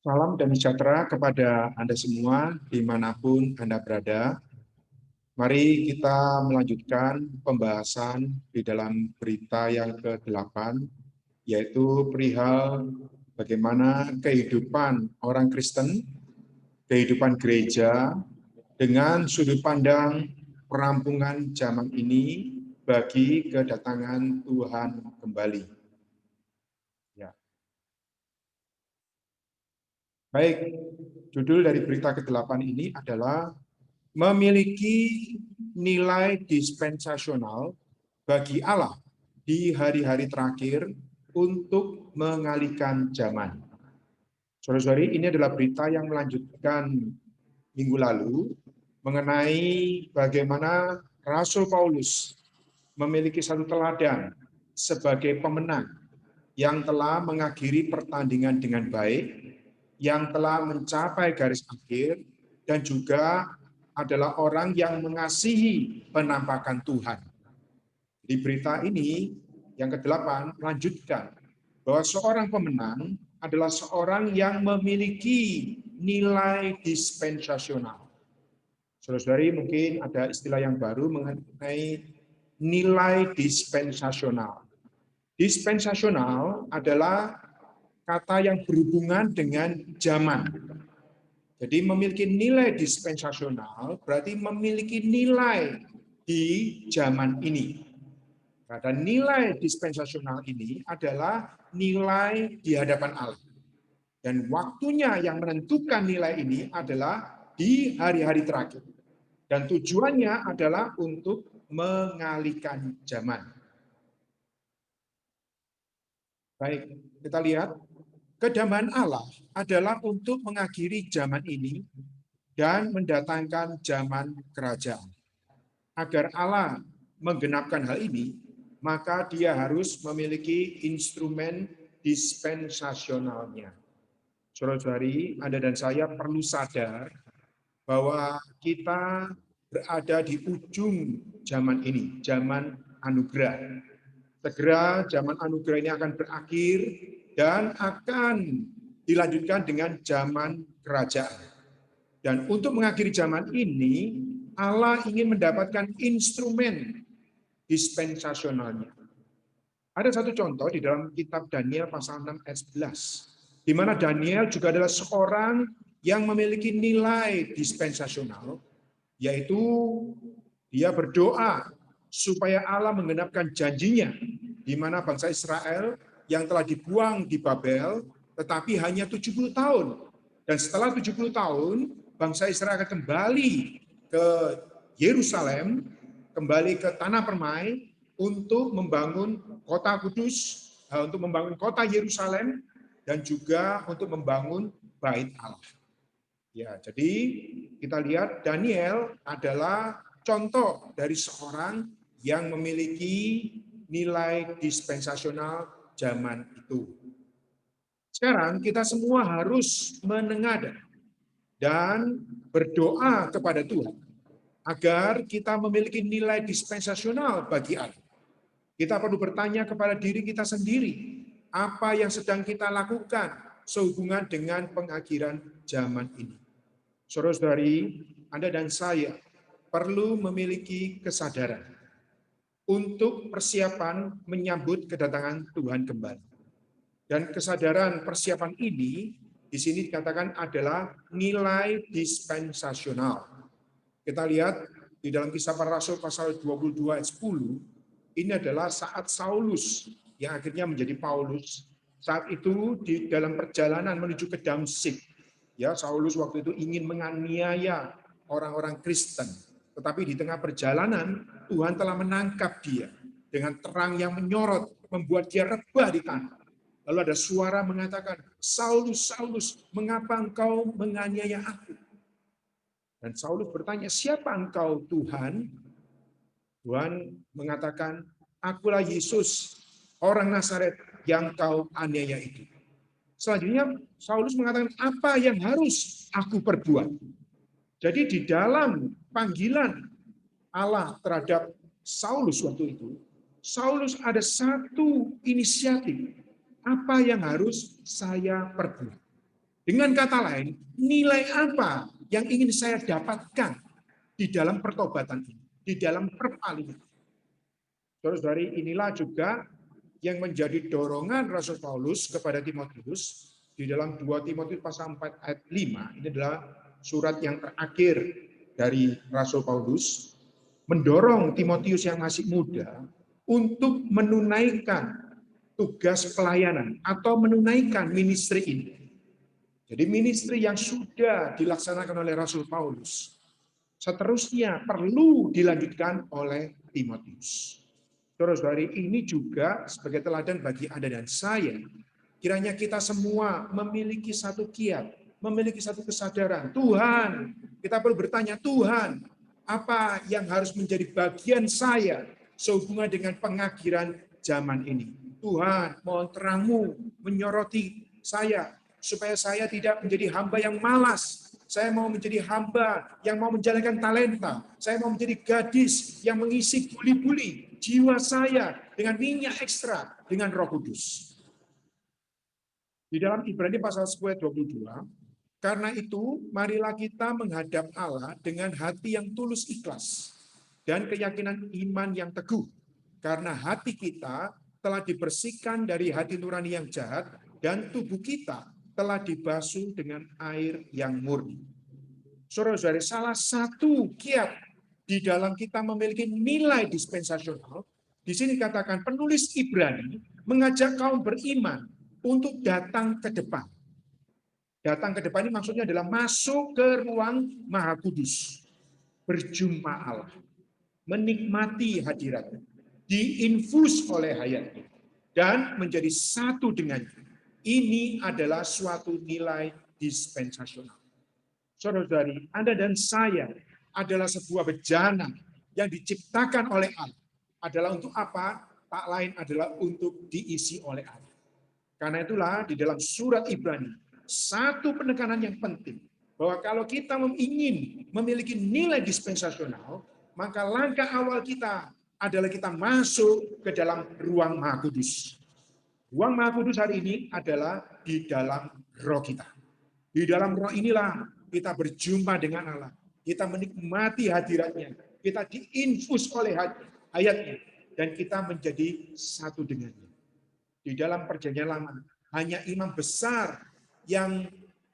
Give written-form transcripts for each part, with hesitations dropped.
Salam dan sejahtera kepada Anda semua, dimanapun Anda berada. Mari kita melanjutkan pembahasan di dalam berita yang ke-8, yaitu perihal bagaimana kehidupan orang Kristen, kehidupan gereja, dengan sudut pandang perampungan zaman ini bagi kedatangan Tuhan kembali. Ya. Baik, judul dari berita ke-8 ini adalah memiliki nilai dispensasional bagi Allah di hari-hari terakhir untuk mengalihkan zaman. Saudara-saudari, ini adalah berita yang melanjutkan minggu lalu mengenai bagaimana Rasul Paulus memiliki satu teladan sebagai pemenang yang telah mengakhiri pertandingan dengan baik, yang telah mencapai garis akhir, dan juga adalah orang yang mengasihi penampakan Tuhan. Di berita ini, yang ke-8, melanjutkan bahwa seorang pemenang adalah seorang yang memiliki nilai dispensasional. Saudara-saudari, mungkin ada istilah yang baru mengenai nilai dispensasional. Dispensasional adalah kata yang berhubungan dengan zaman. Jadi memiliki nilai dispensasional berarti memiliki nilai di zaman ini. Dan nilai dispensasional ini adalah nilai di hadapan Allah. Dan waktunya yang menentukan nilai ini adalah di hari-hari terakhir. Dan tujuannya adalah untuk mengalihkan zaman. Baik, kita lihat. Kedamaian Allah adalah untuk mengakhiri zaman ini dan mendatangkan zaman kerajaan. Agar Allah menggenapkan hal ini, maka dia harus memiliki instrumen dispensasionalnya. Saudara-saudari, Anda dan saya perlu sadar bahwa kita berada di ujung zaman ini, zaman anugerah. Segera zaman anugerah ini akan berakhir dan akan dilanjutkan dengan zaman kerajaan. Dan untuk mengakhiri zaman ini, Allah ingin mendapatkan instrumen dispensasionalnya. Ada satu contoh di dalam kitab Daniel pasal 6 ayat 11, di mana Daniel juga adalah seorang yang memiliki nilai dispensasional, yaitu dia berdoa supaya Allah menggenapkan janjinya, di mana bangsa Israel yang telah dibuang di Babel, tetapi hanya 70 tahun. Dan setelah 70 tahun, bangsa Israel akan kembali ke Yerusalem, kembali ke tanah permai, untuk membangun kota kudus, untuk membangun kota Yerusalem, dan juga untuk membangun bait Allah. Ya, jadi kita lihat Daniel adalah contoh dari seorang yang memiliki nilai dispensasional zaman itu. Sekarang kita semua harus menengadah dan berdoa kepada Tuhan agar kita memiliki nilai dispensasional bagi Allah. Kita perlu bertanya kepada diri kita sendiri, apa yang sedang kita lakukan sehubungan dengan pengakhiran zaman ini. Saudara-saudari, Anda dan saya perlu memiliki kesadaran untuk persiapan menyambut kedatangan Tuhan kembali. Dan kesadaran persiapan ini di sini dikatakan adalah nilai dispensasional. Kita lihat di dalam Kisah Para Rasul pasal 22 ayat 10, ini adalah saat Saulus yang akhirnya menjadi Paulus. Saat itu di dalam perjalanan menuju ke Damsyik, ya, Saulus waktu itu ingin menganiaya orang-orang Kristen, tetapi di tengah perjalanan Tuhan telah menangkap dia dengan terang yang menyorot, membuat dia rebah di tanah. Lalu ada suara mengatakan, Saulus, Saulus, mengapa engkau menganiaya aku? Dan Saulus bertanya, siapa engkau Tuhan? Tuhan mengatakan, akulah Yesus, orang Nazaret yang kau aniaya itu. Selanjutnya Saulus mengatakan, apa yang harus aku perbuat? Jadi di dalam panggilan Allah terhadap Saulus waktu itu, Saulus ada satu inisiatif. Apa yang harus saya perbuat? Dengan kata lain, nilai apa yang ingin saya dapatkan di dalam pertobatan ini, di dalam perpalingan. Saudara-saudari, inilah juga yang menjadi dorongan Rasul Paulus kepada Timotius di dalam 2 Timotius pasal 4 ayat 5. Ini adalah surat yang terakhir dari Rasul Paulus, mendorong Timotius yang masih muda untuk menunaikan tugas pelayanan atau menunaikan ministry ini. Jadi ministry yang sudah dilaksanakan oleh Rasul Paulus, seterusnya perlu dilanjutkan oleh Timotius. Saudara-saudari, ini juga sebagai teladan bagi Anda dan saya. Kiranya kita semua memiliki satu kiat, memiliki satu kesadaran. Tuhan, kita perlu bertanya, Tuhan, apa yang harus menjadi bagian saya sehubungan dengan pengakhiran zaman ini? Tuhan, mohon terang-Mu menyoroti saya, supaya saya tidak menjadi hamba yang malas. Saya mau menjadi hamba yang mau menjalankan talenta. Saya mau menjadi gadis yang mengisi buli-buli jiwa saya dengan minyak ekstra, dengan Roh Kudus. Di dalam Ibrani pasal 10 ayat 22, karena itu marilah kita menghadap Allah dengan hati yang tulus ikhlas dan keyakinan iman yang teguh. Karena hati kita telah dibersihkan dari hati nurani yang jahat dan tubuh kita telah dibasuh dengan air yang murni. Saudara-saudari, salah satu kiat di dalam kita memiliki nilai dispensasional, di sini katakan penulis Ibrani mengajak kaum beriman untuk datang ke depan. Datang ke depan ini maksudnya adalah masuk ke ruang Maha Kudus, berjumpa Allah, menikmati hadiratnya, diinfus oleh hayatnya, dan menjadi satu dengannya. Ini adalah suatu nilai dispensasional. Saudara-saudari, Anda dan saya adalah sebuah bejana yang diciptakan oleh Allah. Adalah untuk apa? Tak lain adalah untuk diisi oleh Allah. Karena itulah di dalam surat Ibrani, satu penekanan yang penting, bahwa kalau kita ingin memiliki nilai dispensasional, maka langkah awal kita adalah kita masuk ke dalam ruang Maha Kudus. Ruang Maha Kudus hari ini adalah di dalam roh kita. Di dalam roh inilah kita berjumpa dengan Allah. Kita menikmati hadiratnya. Kita diinfus oleh hayatnya. Dan kita menjadi satu dengannya. Di dalam perjanjian lama, hanya imam besar yang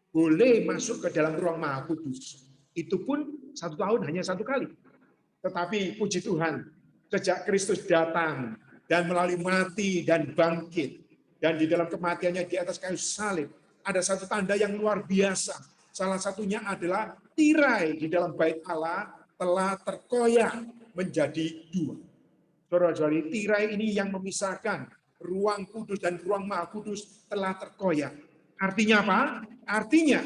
boleh masuk ke dalam ruang Maha Kudus. Itu pun 1 tahun hanya 1 kali. Tetapi puji Tuhan, sejak Kristus datang dan melalui mati dan bangkit, dan di dalam kematiannya di atas kayu salib, ada satu tanda yang luar biasa. Salah satunya adalah tirai di dalam bait Allah telah terkoyak menjadi 2. Saudara-saudari, tirai ini yang memisahkan ruang kudus dan ruang Maha Kudus telah terkoyak. Artinya apa? Artinya,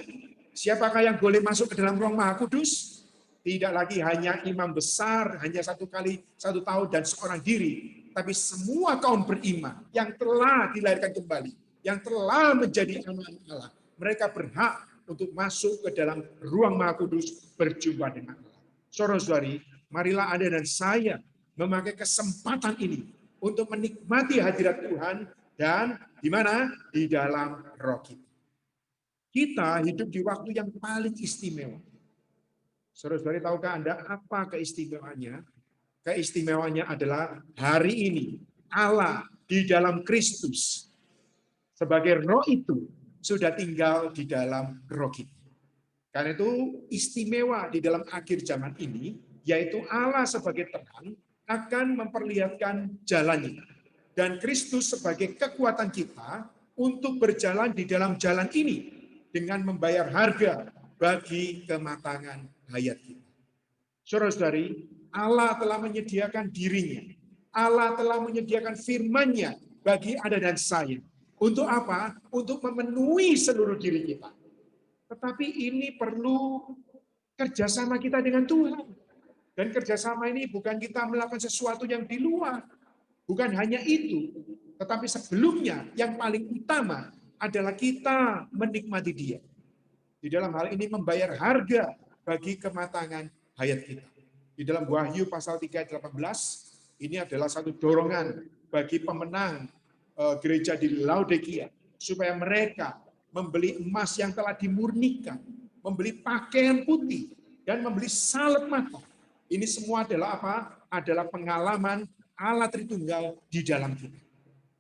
siapakah yang boleh masuk ke dalam ruang Maha Kudus? Tidak lagi hanya imam besar, hanya 1 kali 1 tahun dan seorang diri. Tapi semua kaum beriman yang telah dilahirkan kembali, yang telah menjadi anak Allah, mereka berhak untuk masuk ke dalam ruang Maha Kudus berjumpa dengan Allah. Saudara-saudari, marilah Anda dan saya memakai kesempatan ini untuk menikmati hadirat Tuhan dan di mana? Di dalam roh kita. Kita hidup di waktu yang paling istimewa. Saudara-saudari, tahukah Anda apa keistimewaannya? Keistimewaannya adalah hari ini Allah di dalam Kristus sebagai roh itu sudah tinggal di dalam roh kita. Karena itu istimewa di dalam akhir zaman ini, yaitu Allah sebagai terang akan memperlihatkan jalannya. Dan Kristus sebagai kekuatan kita untuk berjalan di dalam jalan ini dengan membayar harga bagi kematangan hayat kita. Saudara-saudari, Allah telah menyediakan dirinya. Allah telah menyediakan firman-Nya bagi Anda dan saya. Untuk apa? Untuk memenuhi seluruh diri kita. Tetapi ini perlu kerjasama kita dengan Tuhan. Dan kerjasama ini bukan kita melakukan sesuatu yang di luar. Bukan hanya itu. Tetapi sebelumnya yang paling utama adalah kita menikmati Dia. Di dalam hal ini membayar harga bagi kematangan hayat kita. Di dalam Wahyu pasal 3 ayat 18, ini adalah satu dorongan bagi pemenang gereja di Laodikia, supaya mereka membeli emas yang telah dimurnikan, membeli pakaian putih, dan membeli salep mata. Ini semua adalah apa? Adalah pengalaman Allah Tritunggal di dalam kita.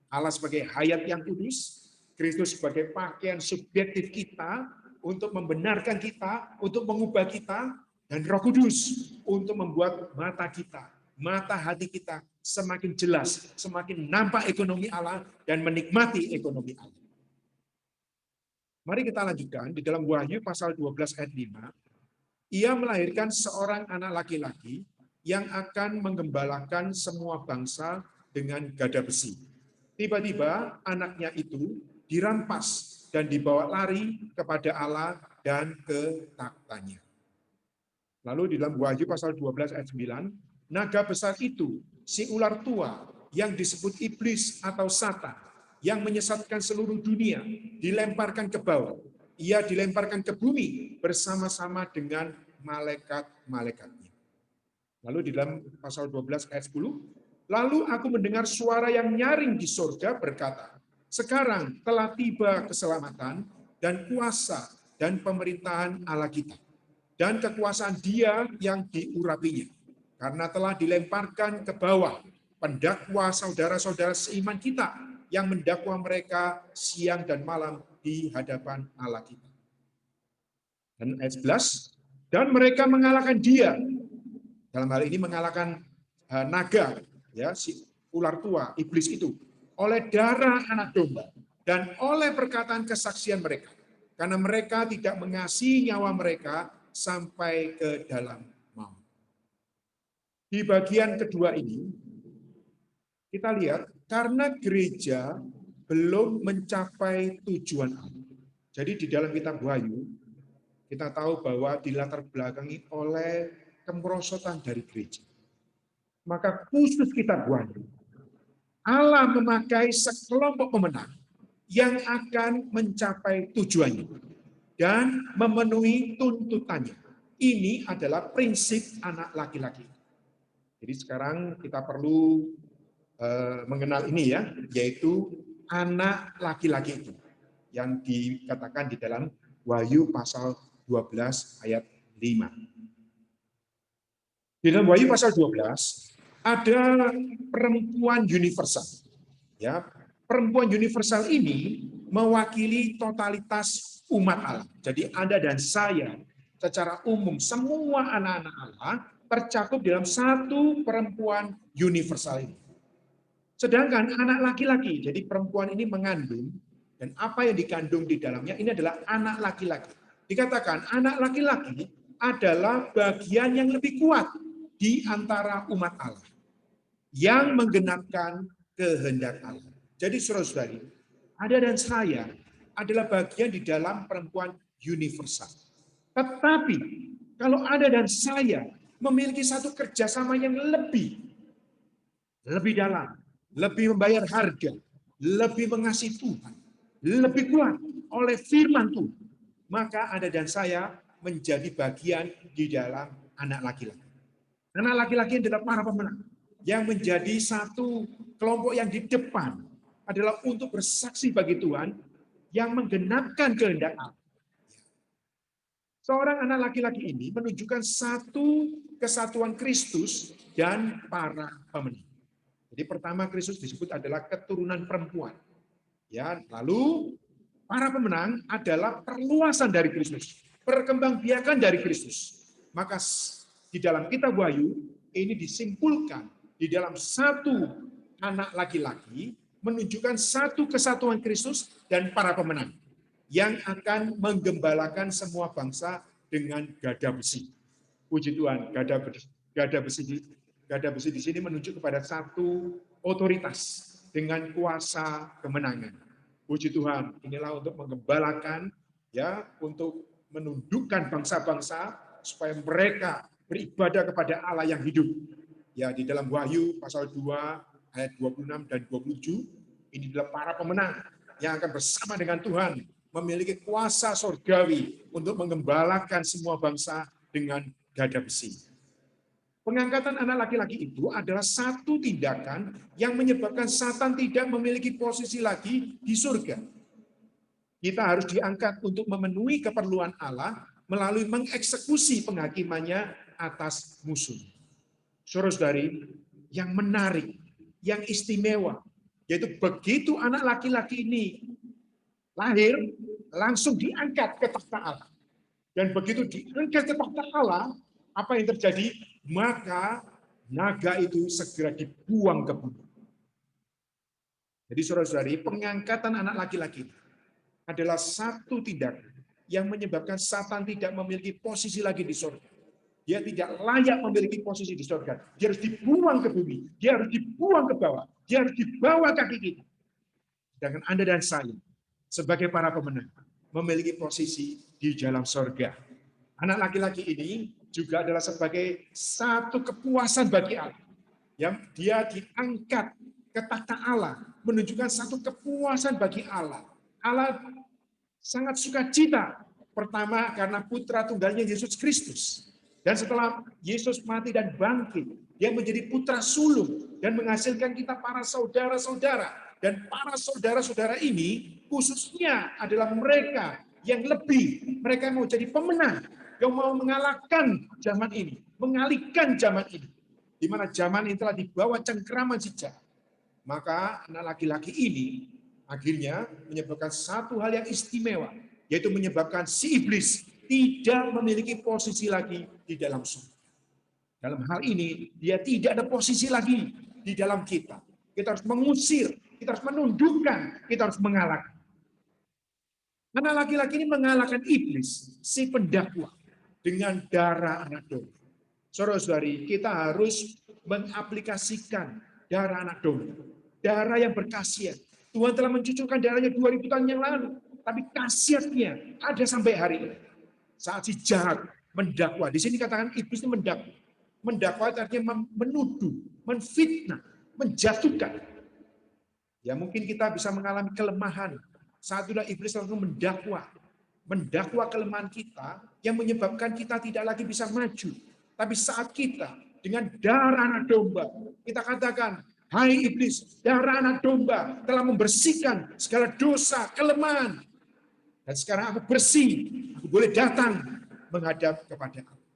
Allah sebagai hayat yang kudus, Kristus sebagai pakaian subjektif kita untuk membenarkan kita, untuk mengubah kita, dan Roh Kudus untuk membuat mata kita, mata hati kita semakin jelas, semakin nampak ekonomi Allah dan menikmati ekonomi Allah. Mari kita lanjutkan di dalam Wahyu pasal 12 ayat 5. Ia melahirkan seorang anak laki-laki yang akan menggembalakan semua bangsa dengan gada besi. Tiba-tiba anaknya itu dirampas dan dibawa lari kepada Allah dan ke taktanya. Lalu di dalam Wahyu pasal 12 ayat 9, naga besar itu, si ular tua yang disebut iblis atau Satan, yang menyesatkan seluruh dunia, dilemparkan ke bawah. Ia dilemparkan ke bumi bersama-sama dengan malaikat-malaikatnya. Lalu di dalam pasal 12 ayat 10, lalu aku mendengar suara yang nyaring di surga berkata, sekarang telah tiba keselamatan dan kuasa dan pemerintahan Allah kita, dan kekuasaan Dia yang diurapinya, karena telah dilemparkan ke bawah pendakwa saudara-saudara seiman kita yang mendakwa mereka siang dan malam di hadapan Allah kita. Dan ayat 11, dan mereka mengalahkan dia, dalam hal ini mengalahkan naga, ya, si ular tua, iblis itu, oleh darah anak domba dan oleh perkataan kesaksian mereka, karena mereka tidak mengasihi nyawa mereka sampai ke dalam maut. Di bagian kedua ini, kita lihat karena gereja belum mencapai tujuan Allah. Jadi di dalam kitab Wahyu, kita tahu bahwa dilatar belakangi oleh kemerosotan dari gereja. Maka khusus kitab Wahyu, Allah memakai sekelompok pemenang yang akan mencapai tujuannya dan memenuhi tuntutannya. Ini adalah prinsip anak laki-laki. Jadi sekarang kita perlu mengenal ini ya, yaitu anak laki-laki itu yang dikatakan di dalam Wahyu pasal 12 ayat 5. Di dalam Wahyu pasal 12 ada perempuan universal. Ya, perempuan universal ini mewakili totalitas umat Allah. Jadi Anda dan saya secara umum semua anak-anak Allah tercakup dalam satu perempuan universal ini. Sedangkan anak laki-laki, jadi perempuan ini mengandung, dan apa yang dikandung di dalamnya ini adalah anak laki-laki. Dikatakan anak laki-laki adalah bagian yang lebih kuat di antara umat Allah yang menggenapkan kehendak Allah. Jadi saudara-saudari, Anda dan saya adalah bagian di dalam perempuan universal. Tetapi kalau Anda dan saya memiliki satu kerjasama yang lebih dalam, lebih membayar harga, lebih mengasihi Tuhan, lebih kuat oleh firman Tuhan, maka Anda dan saya menjadi bagian di dalam anak laki-laki. Anak laki-laki adalah para pemenang yang menjadi satu kelompok yang di depan adalah untuk bersaksi bagi Tuhan yang menggenapkan kehendak Allah. Seorang anak laki-laki ini menunjukkan satu kesatuan Kristus dan para pemenang. Jadi pertama Kristus disebut adalah keturunan perempuan. Ya, lalu para pemenang adalah perluasan dari Kristus, perkembangbiakan dari Kristus. Maka di dalam kitab Wahyu ini disimpulkan di dalam satu anak laki-laki menunjukkan satu kesatuan Kristus dan para pemenang yang akan menggembalakan semua bangsa dengan gada besi. Puji Tuhan, gada besi di sini menunjuk kepada satu otoritas dengan kuasa kemenangan. Puji Tuhan, inilah untuk menggembalakan, ya, untuk menundukkan bangsa-bangsa supaya mereka beribadah kepada Allah yang hidup. Ya, di dalam Wahyu pasal 2 ayat 26 dan 27, ini adalah para pemenang yang akan bersama dengan Tuhan memiliki kuasa surgawi untuk menggembalakan semua bangsa dengan gada besi. Pengangkatan anak laki-laki itu adalah satu tindakan yang menyebabkan Satan tidak memiliki posisi lagi di surga. Kita harus diangkat untuk memenuhi keperluan Allah melalui mengeksekusi penghakimannya atas musuh. Saudara-saudari, yang menarik, yang istimewa, yaitu begitu anak laki-laki ini lahir, langsung diangkat ke takhta Allah. Dan begitu diangkat ke takhta Allah, apa yang terjadi? Maka naga itu segera dibuang ke bumi. Jadi saudara-saudari, pengangkatan anak laki-laki adalah satu tindakan yang menyebabkan Satan tidak memiliki posisi lagi di surga. Dia tidak layak memiliki posisi di surga. Dia harus dibuang ke bumi. Dia harus dibuang ke bawah. Dia harus dibawa kaki kita. Sedangkan Anda dan saya, sebagai para pemenang, memiliki posisi di dalam surga. Anak laki-laki ini juga adalah sebagai satu kepuasan bagi Allah. Yang dia diangkat ke takhta Allah, menunjukkan satu kepuasan bagi Allah. Allah sangat sukacita. Pertama, karena putra tunggalnya Yesus Kristus. Dan setelah Yesus mati dan bangkit, dia menjadi putra sulung dan menghasilkan kita para saudara-saudara. Dan para saudara-saudara ini khususnya adalah mereka yang lebih, mereka mau jadi pemenang, yang mau mengalahkan zaman ini, mengalihkan zaman ini. Di mana zaman ini telah dibawa cengkraman sejarah. Maka anak laki-laki ini akhirnya menyebabkan satu hal yang istimewa, yaitu menyebabkan si iblis tidak memiliki posisi lagi di dalam surga. Dalam hal ini, dia tidak ada posisi lagi di dalam kita. Kita harus mengusir, kita harus menundukkan, kita harus mengalahkan. Anak laki-laki ini mengalahkan iblis, si pendakwa, dengan darah anak domba. Saudara-saudari, kita harus mengaplikasikan darah anak domba. Darah yang berkhasiat. Tuhan telah mencucurkan darahnya 2000 tahun yang lalu. Tapi khasiatnya ada sampai hari ini. Saat si jahat mendakwa. Di sini katakan iblis itu mendakwa. Mendakwa artinya menuduh, menfitnah, menjatuhkan. Ya mungkin kita bisa mengalami kelemahan. Saat itu iblis langsung mendakwa. Mendakwa kelemahan kita yang menyebabkan kita tidak lagi bisa maju. Tapi saat kita dengan darah anak domba, kita katakan, hai iblis, darah anak domba telah membersihkan segala dosa, kelemahan. Dan sekarang aku bersih, aku boleh datang menghadap kepada Allah.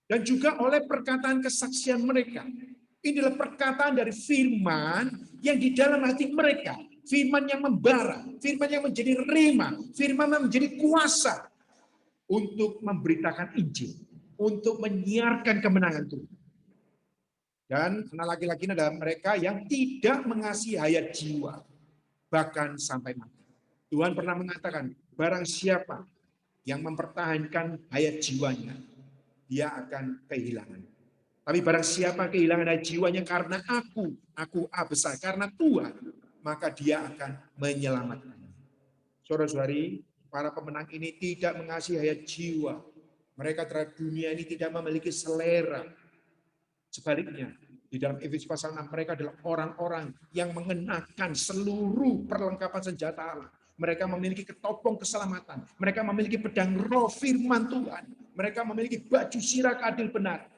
Dan juga oleh perkataan kesaksian mereka. Inilah perkataan dari firman yang di dalam hati mereka. Firman yang membara, firman yang menjadi rema, firman yang menjadi kuasa untuk memberitakan Injil. Untuk menyiarkan kemenangan Tuhan. Dan anak laki-laki ini adalah mereka yang tidak mengasihi hayat jiwa, bahkan sampai mati. Tuhan pernah mengatakan, barang siapa yang mempertahankan hayat jiwanya, dia akan kehilangan. Tapi barang siapa kehilangan hayat jiwanya karena aku besar, karena Tuhan, maka dia akan menyelamatkannya. Saudara-saudari, para pemenang ini tidak mengasihi hayat jiwa. Mereka terhadap dunia ini tidak memiliki selera. Sebaliknya, di dalam Efesus pasal 6, mereka adalah orang-orang yang mengenakan seluruh perlengkapan senjata Allah. Mereka memiliki ketopong keselamatan. Mereka memiliki pedang roh firman Tuhan. Mereka memiliki baju sirah adil benar.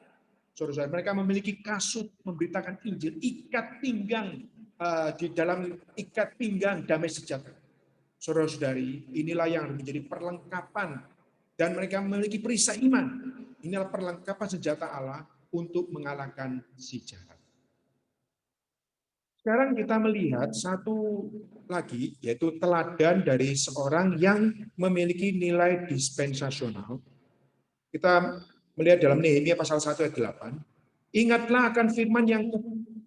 Saudara-saudara, mereka memiliki kasut memberitakan Injil, ikat pinggang di dalam ikat pinggang damai sejahtera. Saudara-saudari, inilah yang menjadi perlengkapan. Dan mereka memiliki perisai iman. Inilah perlengkapan senjata Allah untuk mengalahkan si jahat. Sekarang kita melihat satu lagi, yaitu teladan dari seorang yang memiliki nilai dispensasional. Kita melihat dalam Nehemia pasal 1 ayat 8. Ingatlah akan firman yang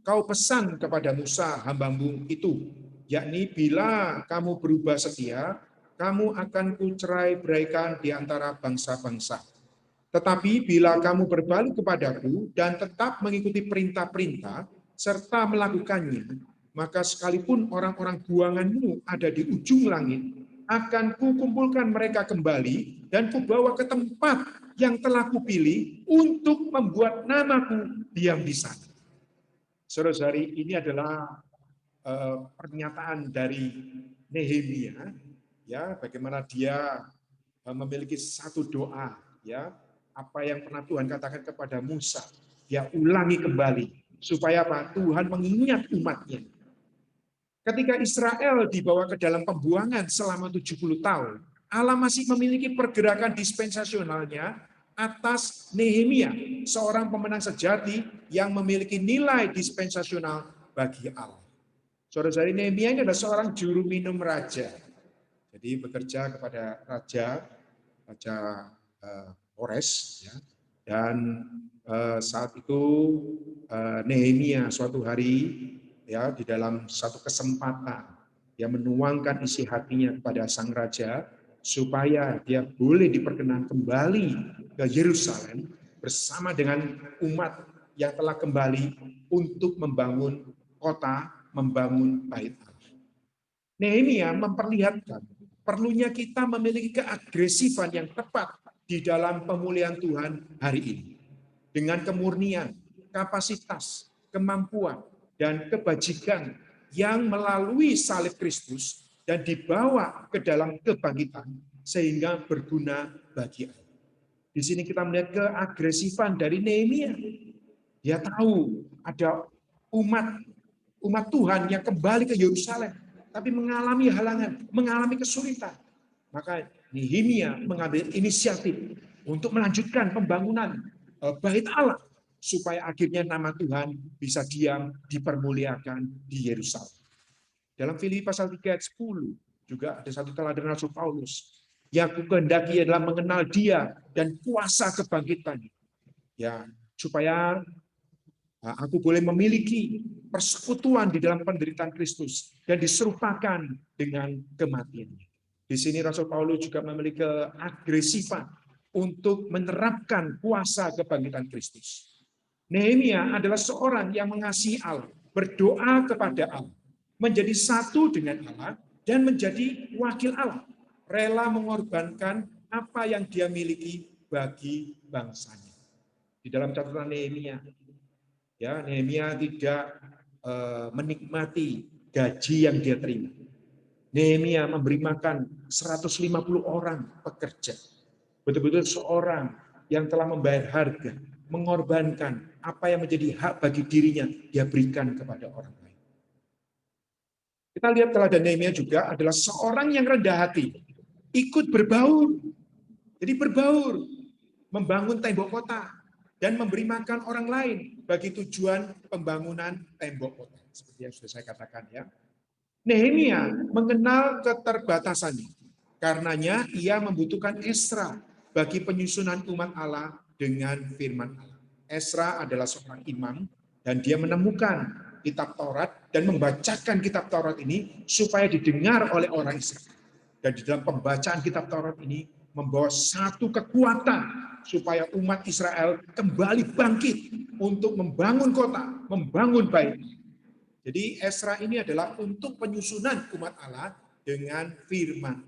kau pesan kepada Musa, hamba-Mu itu, yakni bila kamu berubah setia, kamu akan kucerai-beraikan di antara bangsa-bangsa. Tetapi bila kamu berbalik kepadaku dan tetap mengikuti perintah-perintah serta melakukannya, maka sekalipun orang-orang buanganmu ada di ujung langit, akan kukumpulkan mereka kembali dan kubawa ke tempat yang telah kupilih untuk membuat namaku diam di sana. Saudara-saudari, ini adalah pernyataan dari Nehemia, ya, bagaimana dia memiliki satu doa, ya, apa yang pernah Tuhan katakan kepada Musa, dia ulangi kembali supaya apa? Tuhan mengingat umatnya. Ketika Israel dibawa ke dalam pembuangan selama 70 tahun, Allah masih memiliki pergerakan dispensasionalnya atas Nehemia, seorang pemenang sejati yang memiliki nilai dispensasional bagi Allah. Saudara-saudari, Nehemia ini adalah seorang juru minum raja. Jadi bekerja kepada Raja Kores, ya. Dan saat itu Nehemia suatu hari, ya, di dalam satu kesempatan dia menuangkan isi hatinya kepada sang raja supaya dia boleh diperkenan kembali ke Yerusalem bersama dengan umat yang telah kembali untuk membangun kota, membangun bait Allah. Nehemia memperlihatkan perlunya kita memiliki keagresifan yang tepat di dalam pemulihan Tuhan hari ini. Dengan kemurnian, kapasitas, kemampuan, dan kebajikan yang melalui salib Kristus dan dibawa ke dalam kebangkitan sehingga berguna bagi Allah. Di sini kita melihat keagresifan dari Nehemia. Dia tahu ada umat Tuhan yang kembali ke Yerusalem, tapi mengalami halangan, mengalami kesulitan. Maka Nehemia mengambil inisiatif untuk melanjutkan pembangunan bait Allah, supaya akhirnya nama Tuhan bisa diam, dipermuliakan di Yerusalem. Dalam Filipi pasal 3 ayat 10 juga ada satu teladan Rasul Paulus. Yang kukehendaki adalah mengenal Dia dan kuasa kebangkitannya. Ya, supaya aku boleh memiliki persekutuan di dalam penderitaan Kristus dan diserupakan dengan kematiannya. Di sini Rasul Paulus juga memiliki keagresifan untuk menerapkan kuasa kebangkitan Kristus. Nehemia adalah seorang yang mengasihi Allah, berdoa kepada Allah, menjadi satu dengan Allah, dan menjadi wakil Allah, rela mengorbankan apa yang dia miliki bagi bangsanya. Di dalam catatan Nehemia, ya, Nehemia tidak menikmati gaji yang dia terima. Nehemia memberi makan 150 orang pekerja. Betul-betul seorang yang telah membayar harga, mengorbankan apa yang menjadi hak bagi dirinya, dia berikan kepada orang lain. Kita lihat teladan Nehemia juga adalah seorang yang rendah hati, ikut berbaur. Jadi berbaur, membangun tembok kota, dan memberi makan orang lain bagi tujuan pembangunan tembok kota. Seperti yang sudah saya katakan, ya. Nehemia mengenal keterbatasannya. Karenanya ia membutuhkan Esra bagi penyusunan umat Allah dengan firman Allah. Esra adalah seorang imam dan dia menemukan kitab Taurat dan membacakan kitab Taurat ini supaya didengar oleh orang Israel. Dan di dalam pembacaan kitab Taurat ini membawa satu kekuatan supaya umat Israel kembali bangkit untuk membangun kota, membangun bait. Jadi Esra ini adalah untuk penyusunan umat Allah dengan firman.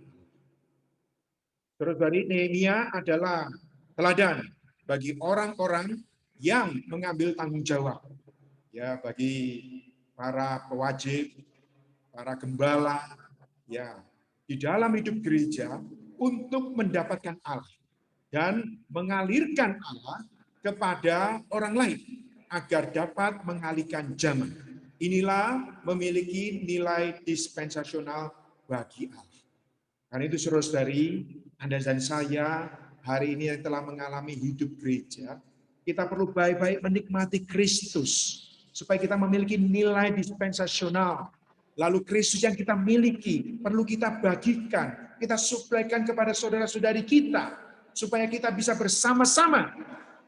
Terus dari Nehemia adalah teladan bagi orang-orang yang mengambil tanggung jawab. Ya, bagi para pewajib, para gembala, ya, di dalam hidup gereja untuk mendapatkan Allah dan mengalirkan Allah kepada orang lain agar dapat mengalihkan zaman. Inilah memiliki nilai dispensasional bagi Allah. Karena itu saudara-saudari, Anda dan saya hari ini yang telah mengalami hidup gereja, kita perlu baik-baik menikmati Kristus supaya kita memiliki nilai dispensasional. Lalu Kristus yang kita miliki perlu kita bagikan, kita suplaikan kepada saudara-saudari kita supaya kita bisa bersama-sama,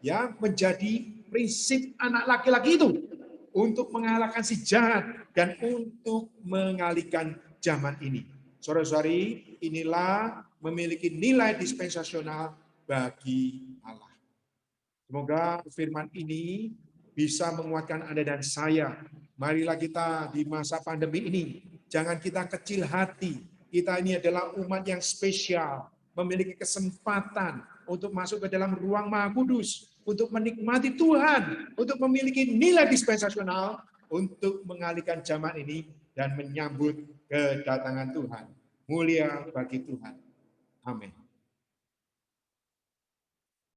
ya, menjadi prinsip anak laki-laki itu untuk mengalahkan si jahat dan untuk mengalihkan zaman ini. Saudara-saudari, inilah memiliki nilai dispensasional bagi Allah. Semoga firman ini bisa menguatkan Anda dan saya. Marilah kita di masa pandemi ini, jangan kita kecil hati. Kita ini adalah umat yang spesial, memiliki kesempatan untuk masuk ke dalam ruang Maha Kudus, untuk menikmati Tuhan, untuk memiliki nilai dispensasional, untuk mengalihkan zaman ini dan menyambut kedatangan Tuhan. Mulia bagi Tuhan. Amin.